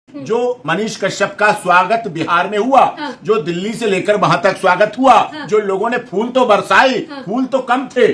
जो मनीष कश्यप का स्वागत बिहार में हुआ, जो दिल्ली से लेकर वहां तक स्वागत हुआ, जो लोगों ने फूल तो बरसाए, फूल तो कम थे,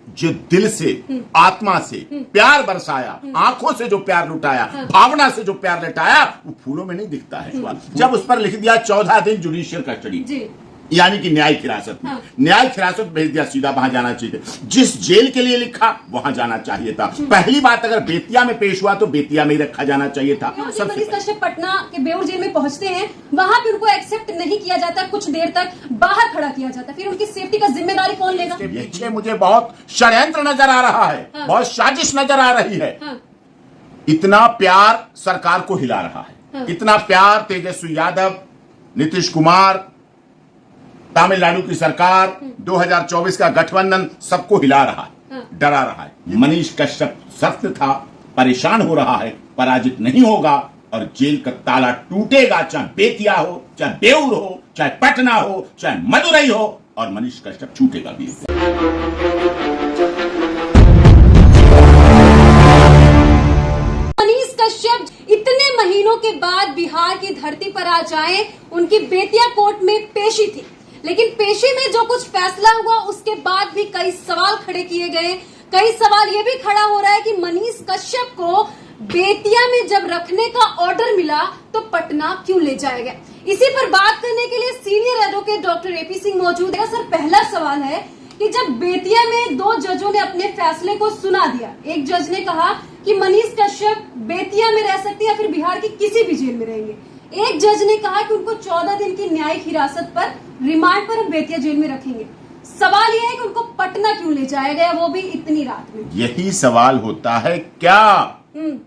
जो दिल से आत्मा से प्यार बरसाया, आंखों से जो प्यार लुटाया, भावना से जो प्यार लुटाया, वो फूलों में नहीं दिखता है। जब उस पर लिख दिया 14 दिन जुडिशियल कस्टडी, यानी कि न्यायिक हिरासत में, न्यायिक हिरासत भेज दिया, सीधा वहां जाना चाहिए। जिस जेल के लिए लिखा वहां जाना चाहिए था। पहली बात, अगर बेतिया में पेश हुआ तो बेतिया में ही रखा जाना चाहिए था। मनीष कश्यप पटना के बेउर जेल में पहुंचते हैं, वहां भी उनको एक्सेप्ट नहीं किया जाता, कुछ देर तक बाहर खड़ा किया जाता, फिर उनकी सेफ्टी का जिम्मेदारी कौन लेगा? पीछे मुझे बहुत षड्यंत्र नजर आ रहा है, बहुत साजिश नजर आ रही है। इतना प्यार सरकार को हिला रहा है, इतना प्यार तेजस्वी यादव, नीतीश कुमार, तमिलनाडु की सरकार, 2024 का गठबंधन सबको हिला रहा है, डरा रहा है। मनीष कश्यप सत्य था, परेशान हो रहा है, पराजित नहीं होगा और जेल का ताला टूटेगा, चाहे बेतिया हो, चाहे बेउर हो, चाहे पटना हो, चाहे मदुरई हो, और मनीष कश्यप छूटेगा भी। मनीष कश्यप इतने महीनों के बाद बिहार की धरती पर आ जाए, उनकी बेतिया कोर्ट में पेशी थी, लेकिन पेशी में जो कुछ फैसला हुआ उसके बाद भी कई सवाल खड़े किए गए। कई सवाल ये भी खड़ा हो रहा है कि मनीष कश्यप को बेतिया में जब रखने का ऑर्डर मिला तो पटना क्यों ले जाया गया? इसी पर बात करने के लिए senior advocate doctor AP Singh मौजूद है। सर, पहला सवाल है कि जब बेतिया में 2 जजों ने अपने फैसले को सुना दिया, एक जज ने कहा कि मनीष कश्यप बेतिया में रह सकते हैं या फिर बिहार की किसी भी जेल में रहेंगे, एक जज ने कहा कि उनको 14 दिन की न्यायिक हिरासत पर, रिमांड पर हम बेतिया जेल में रखेंगे। सवाल यह है कि उनको पटना क्यों ले जाया गया, वो भी इतनी रात में? यही सवाल होता है क्या?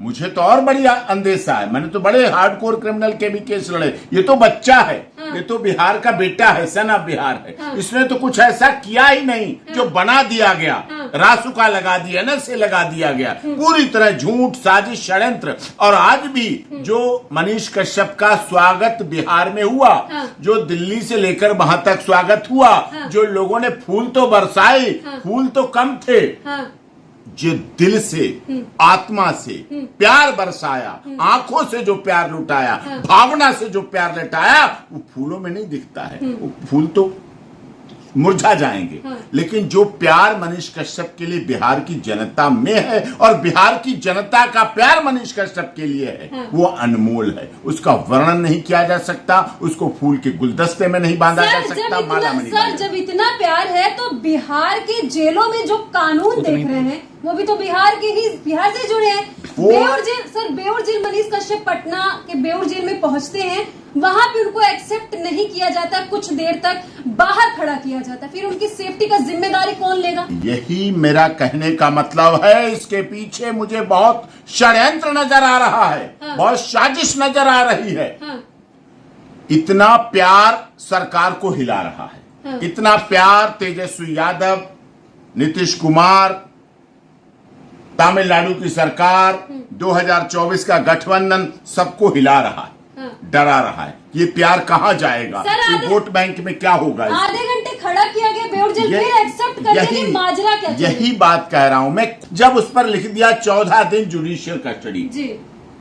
मुझे तो और बड़ी अंदेशा है। मैंने तो बड़े हार्डकोर क्रिमिनल के भी केस लड़े। ये तो बच्चा है, ये तो बिहार का बेटा है, सन ऑफ बिहार है। इसने तो कुछ ऐसा किया ही नहीं जो बना दिया गया, रासुका लगा दिया, नशे लगा दिया गया, पूरी तरह झूठ, साजिश, षड्यंत्र। और आज भी जो मनीष कश्यप का स्वागत बिहार में हुआ, जो दिल्ली से लेकर वहां तक स्वागत हुआ, जो लोगों ने फूल तो बरसाए, फूल तो कम थे, जो दिल से आत्मा से प्यार बरसाया, आंखों से जो प्यार लुटाया, भावना से जो प्यार लुटाया, वो फूलों में नहीं दिखता है। वो फूल तो मुरझा जाएंगे, लेकिन जो प्यार मनीष कश्यप के लिए बिहार की जनता में है और बिहार की जनता का प्यार मनीष कश्यप के लिए है, वो अनमोल है। उसका वर्णन नहीं किया जा सकता, उसको फूल के गुलदस्ते में नहीं बांधा जा सकता, माला में नहीं। सर, जब इतना प्यार है तो बिहार के जेलों में जो कानून देख रहे हैं वो भी तो बिहार से जुड़े हैं। Beur jail, sir, Beur jail, Manish Kashyap Patna के बेउर जेल में पहुंचते हैं, वहां भी उनको एक्सेप्ट नहीं किया जाता, कुछ देर तक बाहर खड़ा किया जाता, फिर उनकी सेफ्टी का जिम्मेदारी कौन लेगा? यही मेरा कहने का मतलब है। इसके पीछे मुझे बहुत षड्यंत्र नजर आ रहा है, बहुत साजिश नजर आ रही है। इतना प्यार सरकार को हिला रहा है, इतना प्यार तेजस्वी यादव, नीतीश कुमार, तमिलनाडु की सरकार, 2024 का गठबंधन सबको हिला रहा है, डरा रहा है। ये प्यार कहां जाएगा? वोट बैंक में क्या होगा? आधे घंटे खड़ा किया गया बेउर जेल, फिर एक्सेप्ट करने की माजरा क्या? यही बात कह रहा हूं मैं। जब उस पर लिख दिया 14 दिन जुडिशियल कस्टडी,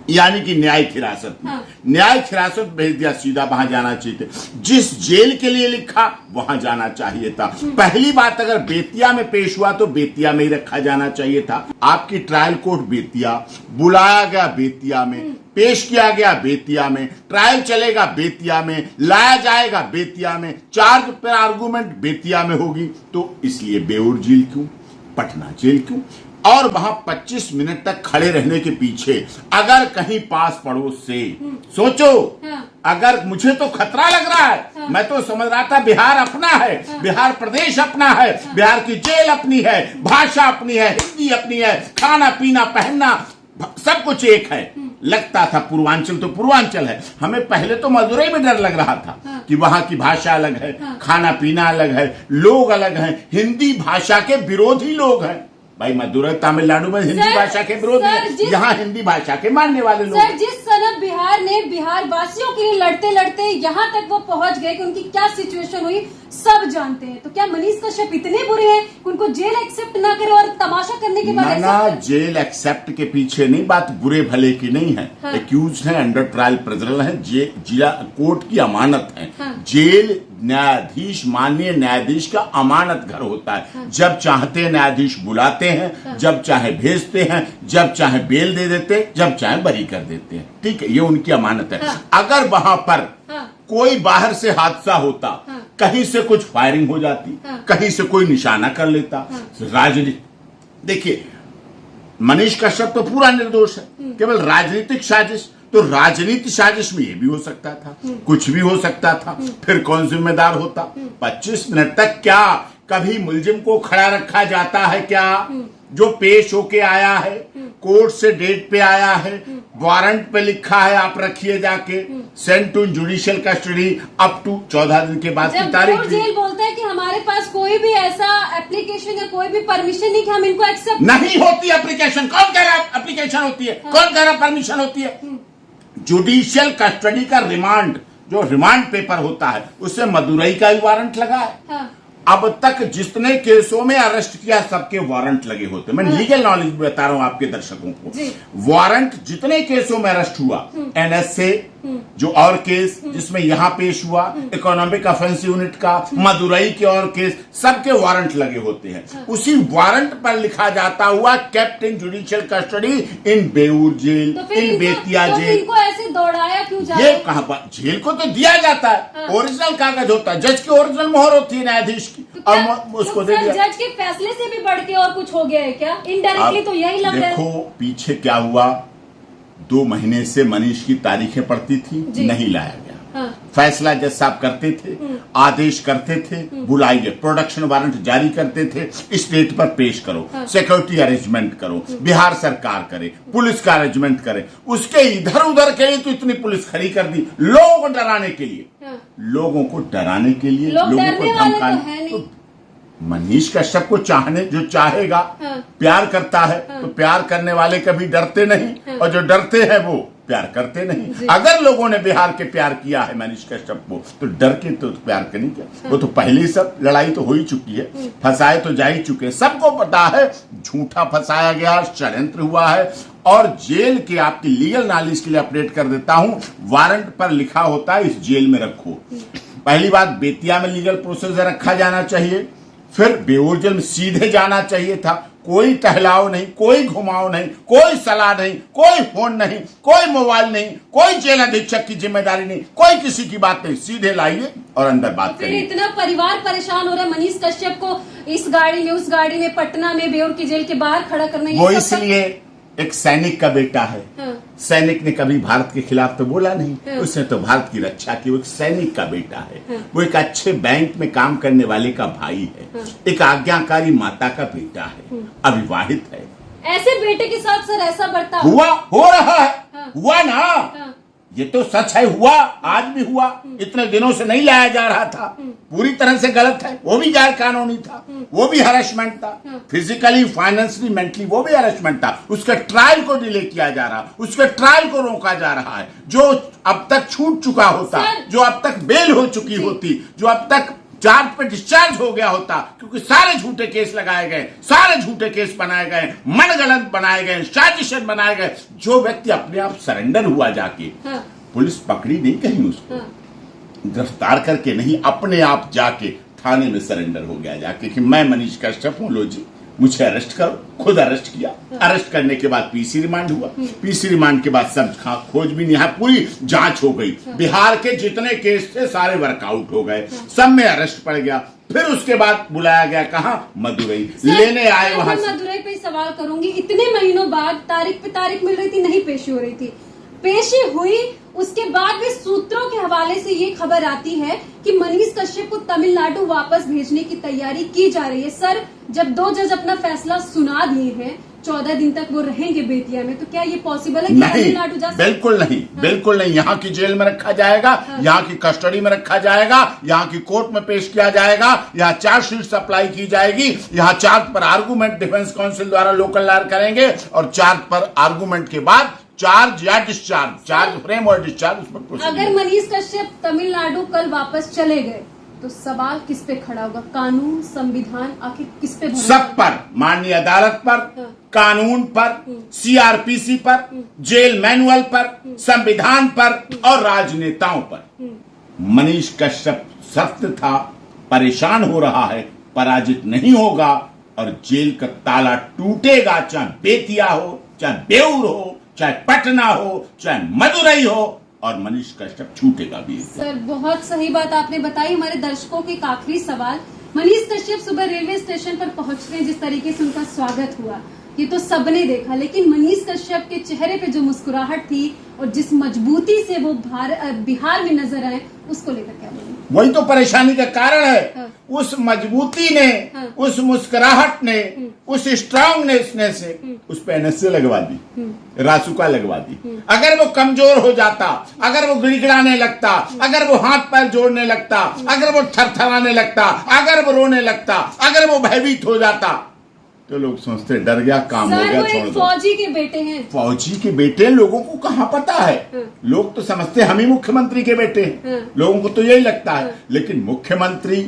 यानी कि न्यायिक हिरासत में, न्यायिक हिरासत भेज दिया, सीधा वहां जाना चाहिए। जिस जेल के लिए लिखा वहां जाना चाहिए था। पहली बात, अगर बेतिया में पेश हुआ तो बेतिया में ही रखा जाना चाहिए था। आपकी ट्रायल कोर्ट बेतिया, बुलाया गया बेतिया में, पेश किया गया बेतिया में, ट्रायल चलेगा बेतिया में, लाया जाएगा बेतिया में, चार्ज पर आर्गूमेंट बेतिया में होगी। तो इसलिए बेउर जेल क्यों, पटना जेल क्यों? और वहां 25 मिनट तक खड़े रहने के पीछे अगर कहीं पास पड़ोस से सोचो, अगर मुझे तो खतरा लग रहा है। मैं तो समझ रहा था बिहार अपना है, बिहार प्रदेश अपना है, बिहार की जेल अपनी है, भाषा अपनी है, हिंदी अपनी है, खाना पीना पहनना सब कुछ एक है। लगता था पूर्वांचल तो पूर्वांचल है। हमें पहले तो मदुरई में डर लग रहा था कि वहां की भाषा अलग है, खाना पीना अलग है, लोग अलग हैं, हिंदी भाषा के विरोधी लोग हैं। भाई मदुरई तमिलनाडु में हिंदी सर, भाषा के विरोधी है, यहाँ हिंदी भाषा के मानने वाले लोग। सर, जिस तरह बिहार ने बिहार वासियों के लिए लड़ते लड़ते यहाँ तक वो पहुंच गए कि उनकी क्या सिचुएशन हुई सब जानते हैं, तो क्या मनीष कश्यप इतने बुरे हैं कि उनको जेल एक्सेप्ट ना करे और तमाशा करने के बाद ना जेल एक्सेप्ट के पीछे नहीं, बात बुरे भले की नहीं है। हाँ। एक्यूज है, अंडर ट्रायल प्रिजनर है, जिला कोर्ट की अमानत है। हाँ। जेल न्यायाधीश, माननीय न्यायाधीश का अमानत घर होता है। हाँ। जब चाहते हैं न्यायाधीश बुलाते हैं। हाँ। जब चाहे भेजते हैं, जब चाहे बेल दे देते हैं, जब चाहे बरी कर देते हैं। ठीक है, ये उनकी अमानत है। हाँ। अगर वहां पर कोई बाहर से हादसा होता, कहीं से कुछ फायरिंग हो जाती, कहीं से कोई निशाना कर लेता, राजनीति, देखिए मनीष कश्यप तो पूरा निर्दोष है, केवल राजनीतिक साजिश, तो राजनीतिक साजिश में ये भी हो सकता था, कुछ भी हो सकता था, फिर कौन जिम्मेदार होता? 25 मिनट तक क्या कभी मुलजिम को खड़ा रखा जाता है क्या? जो पेश होके आया है, कोर्ट से डेट पे आया है, वारंट पे लिखा है आप रखिए जाके, sent to judicial custody up to 14 दिन के बाद की तारीख। जेल बोलता है कि हमारे पास कोई भी ऐसा एप्लीकेशन या कोई भी परमिशन नहीं कि हम इनको एक्सेप्ट नहीं होती। एप्लीकेशन कौन कह रहा है एप्लीकेशन होती है? हाँ। कौन कह रहा परमिशन होती है? जुडिशियल कस्टडी का रिमांड, जो रिमांड पेपर होता है, उससे मदुरई का भी वारंट लगा है। हाँ। अब तक जितने केसों में अरेस्ट किया सबके वारंट लगे होते। मैं लीगल नॉलेज बता रहा हूं आपके दर्शकों को। वारंट जितने केसों में अरेस्ट हुआ, एनएसए जो और केस जिसमें यहाँ पेश हुआ, इकोनॉमिक ऑफेंस यूनिट का, मदुरई के और केस, सबके वारंट लगे होते हैं। उसी वारंट पर लिखा जाता हुआ kept in judicial custody in Beur jail, in Bettiah jail. इनको ऐसे दौड़ाया क्यों जा रहा है? ये कहां पर? जेल को तो दिया जाता है, ओरिजिनल कागज होता है, जज की ओरिजिनल मोहर होती है न्यायाधीश की, और उसको दे दिया। जज के फैसले से भी बढ़ के और कुछ हो गया है क्या? इनडायरेक्टली तो यही लग रहा है। देखो पीछे क्या हुआ, 2 महीने से मनीष की तारीखें पड़ती थी, नहीं लाया गया। हाँ। फैसला जज साहब करते थे, आदेश करते थे, बुलाइए, प्रोडक्शन वारंट जारी करते थे, स्टेट पर पेश करो, हाँ। सिक्योरिटी अरेंजमेंट करो, बिहार सरकार करे, पुलिस का अरेंजमेंट करे। उसके इधर उधर के लिए तो इतनी पुलिस खड़ी कर दी, लोगों को डराने के लिए। हाँ। लोगों को डराने के लिए, लोगों को धमकाने। तो मनीष कश्यप को चाहने जो चाहेगा, हाँ। प्यार करता है, हाँ। तो प्यार करने वाले कभी डरते नहीं, हाँ। और जो डरते हैं वो प्यार करते नहीं। अगर लोगों ने बिहार के प्यार किया है मनीष कश्यप को, तो डर के तो प्यार करें क्या? हाँ। वो तो पहले सब लड़ाई तो हो ही चुकी है, फंसाए तो जा ही चुके, सबको पता है झूठा फंसाया गया, षड्यंत्र हुआ है। और जेल के, आपकी लीगल नॉलेज के लिए अपडेट कर देता हूं, वारंट पर लिखा होता है इस जेल में रखो। पहली बात, बेतिया में लीगल प्रोसेस रखा जाना चाहिए, फिर बेऊर जेल में सीधे जाना चाहिए था। कोई टहलाव नहीं, कोई घुमाव नहीं, कोई सलाह नहीं, कोई फोन नहीं, कोई मोबाइल नहीं, कोई जेल अधीक्षक की जिम्मेदारी नहीं, कोई किसी की बात नहीं, सीधे लाइए और अंदर बात करिए। इतना परिवार परेशान हो रहा है, मनीष कश्यप को इस गाड़ी में, उस गाड़ी में, पटना में बेऊर की जेल के बाहर खड़ा करना, वो इसलिए एक सैनिक का बेटा है। हाँ। सैनिक ने कभी भारत के खिलाफ तो बोला नहीं। हाँ। उसने तो भारत की रक्षा की। वो एक सैनिक का बेटा है। हाँ। वो एक अच्छे बैंक में काम करने वाले का भाई है। हाँ। एक आज्ञाकारी माता का बेटा है। अविवाहित है। ऐसे बेटे के साथ सर ऐसा बर्ताव हुआ, हो रहा है। हाँ। हुआ ना। हाँ। ये तो सच है, हुआ, आज भी हुआ। इतने दिनों से नहीं लाया जा रहा था, पूरी तरह से गलत है। वो भी गैर कानूनी था, वो भी हरेसमेंट था, फिजिकली, फाइनेंशियली, मेंटली, वो भी हरेसमेंट था। उसके ट्रायल को डिले किया जा रहा, उसके ट्रायल को रोका जा रहा है। जो अब तक छूट चुका होता, जो अब तक बेल हो चुकी होती, जो अब तक चार्ज पे डिस्चार्ज हो गया होता, क्योंकि सारे झूठे केस लगाए गए, सारे झूठे केस बनाए गए, मनगढ़ंत बनाए गए, साजिशन बनाए गए। जो व्यक्ति अपने आप सरेंडर हुआ जाके, हाँ। पुलिस पकड़ी नहीं कहीं उसको, हाँ। गिरफ्तार करके नहीं, अपने आप जाके थाने में सरेंडर हो गया जाके कि मैं मनीष कश्यप हूं, लो जी मुझे अरेस्ट करो। खुद अरेस्ट किया। अरेस्ट करने के बाद पीसी रिमांड हुआ। पीसी रिमांड के बाद सब खोजबीन, यहाँ पूरी जांच हो गई। बिहार के जितने केस थे सारे वर्कआउट हो गए, सब में अरेस्ट पड़ गया। फिर उसके बाद बुलाया गया, कहाँ? मदुरई लेने आए। वहां मदुरई पे सवाल करूंगी, इतने महीनों बाद तारीख पे तारीख मिल रही थी, नहीं पेशी हो रही थी, पेशी हुई, उसके बाद भी सूत्रों के हवाले से ये खबर आती है कि मनीष कश्यप को तमिलनाडु वापस भेजने की तैयारी की जा रही है। सर, जब 2 जज अपना फैसला सुना दिए हैं, 14 दिन तक वो रहेंगे बेतिया में, तो क्या ये पॉसिबल है कि नहीं, तमिलनाडु जा सकते? बिल्कुल नहीं, बिल्कुल नहीं। यहाँ की जेल में रखा जाएगा, यहाँ की कस्टडी में रखा जाएगा, यहाँ की कोर्ट में पेश किया जाएगा, यहाँ चार्जशीट सप्लाई की जाएगी, यहाँ चार्ज पर आर्गूमेंट डिफेंस काउंसिल द्वारा लोकल लायर करेंगे और चार्ज पर आर्गूमेंट के बाद चार्ज या डिस्चार्ज, चार्ज फ्रेम और डिस्चार्ज उस पर प्रोसीड अगर मनीष कश्यप तमिलनाडु कल वापस चले गए तो सवाल किस पे खड़ा होगा? कानून, संविधान, आखिर किस पे भरोसा? सब पर, माननीय अदालत पर, कानून पर, सीआरपीसी पर, जेल मैनुअल पर, संविधान पर और राजनेताओं पर। मनीष कश्यप सत्य था, परेशान हो रहा है, पराजित नहीं होगा और जेल का ताला टूटेगा, चाहे बेतिया हो, चाहे बेऊर हो, चाहे पटना हो, चाहे मदुरई हो, और मनीष कश्यप छूटेगा भी। सर बहुत सही बात आपने बताई। हमारे दर्शकों के एक आखिरी सवाल, मनीष कश्यप सुबह रेलवे स्टेशन पर पहुंचते हैं, जिस तरीके से उनका स्वागत हुआ ये तो सबने देखा, लेकिन मनीष कश्यप के चेहरे पे जो मुस्कुराहट थी और जिस मजबूती से वो बिहार में नजर आए, उसको लेकर क्या बोलेंगे? वही तो परेशानी का कारण है। उस मजबूती ने, उस मुस्कुराहट ने, उस स्ट्रांगनेस ने से उस पे एनएसए लगवा दी, रासुका लगवा दी। अगर वो कमजोर हो जाता, अगर वो गिड़गिड़ाने लगता, अगर वो हाथ पैर जोड़ने लगता, अगर वो थरथराने लगता, अगर वो रोने लगता, अगर वो भयभीत हो जाता, तो लोग सोचते डर गया, काम हो गया, छोड़ दो। फौजी के बेटे हैं, फौजी के बेटे, लोगों को कहाँ पता है? लोग तो समझते हम ही मुख्यमंत्री के बेटे हैं, लोगों को तो यही लगता है। लेकिन मुख्यमंत्री,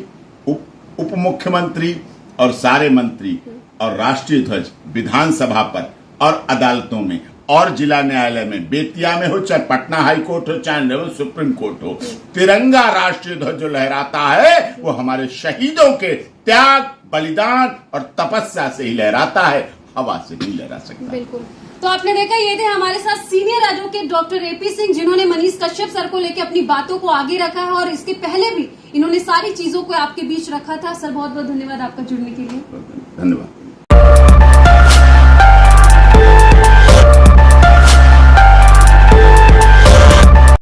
उप मुख्यमंत्री और सारे मंत्री और राष्ट्रीय ध्वज विधानसभा पर और अदालतों में और जिला न्यायालय में, बेतिया में हो, चाहे पटना हाई कोर्ट हो, चाहे सुप्रीम कोर्ट हो, तिरंगा राष्ट्रीय ध्वज जो लहराता है वो हमारे शहीदों के त्याग, बलिदान और तपस्या से ही लहराता है, हवा से नहीं लहरा सकता। बिल्कुल। तो आपने देखा, ये थे हमारे साथ senior advocate doctor AP Singh, जिन्होंने मनीष कश्यप सर को लेकर अपनी बातों को आगे रखा है और इसके पहले भी इन्होंने सारी चीजों को आपके बीच रखा था। सर बहुत बहुत धन्यवाद आपका जुड़ने के लिए। धन्यवाद।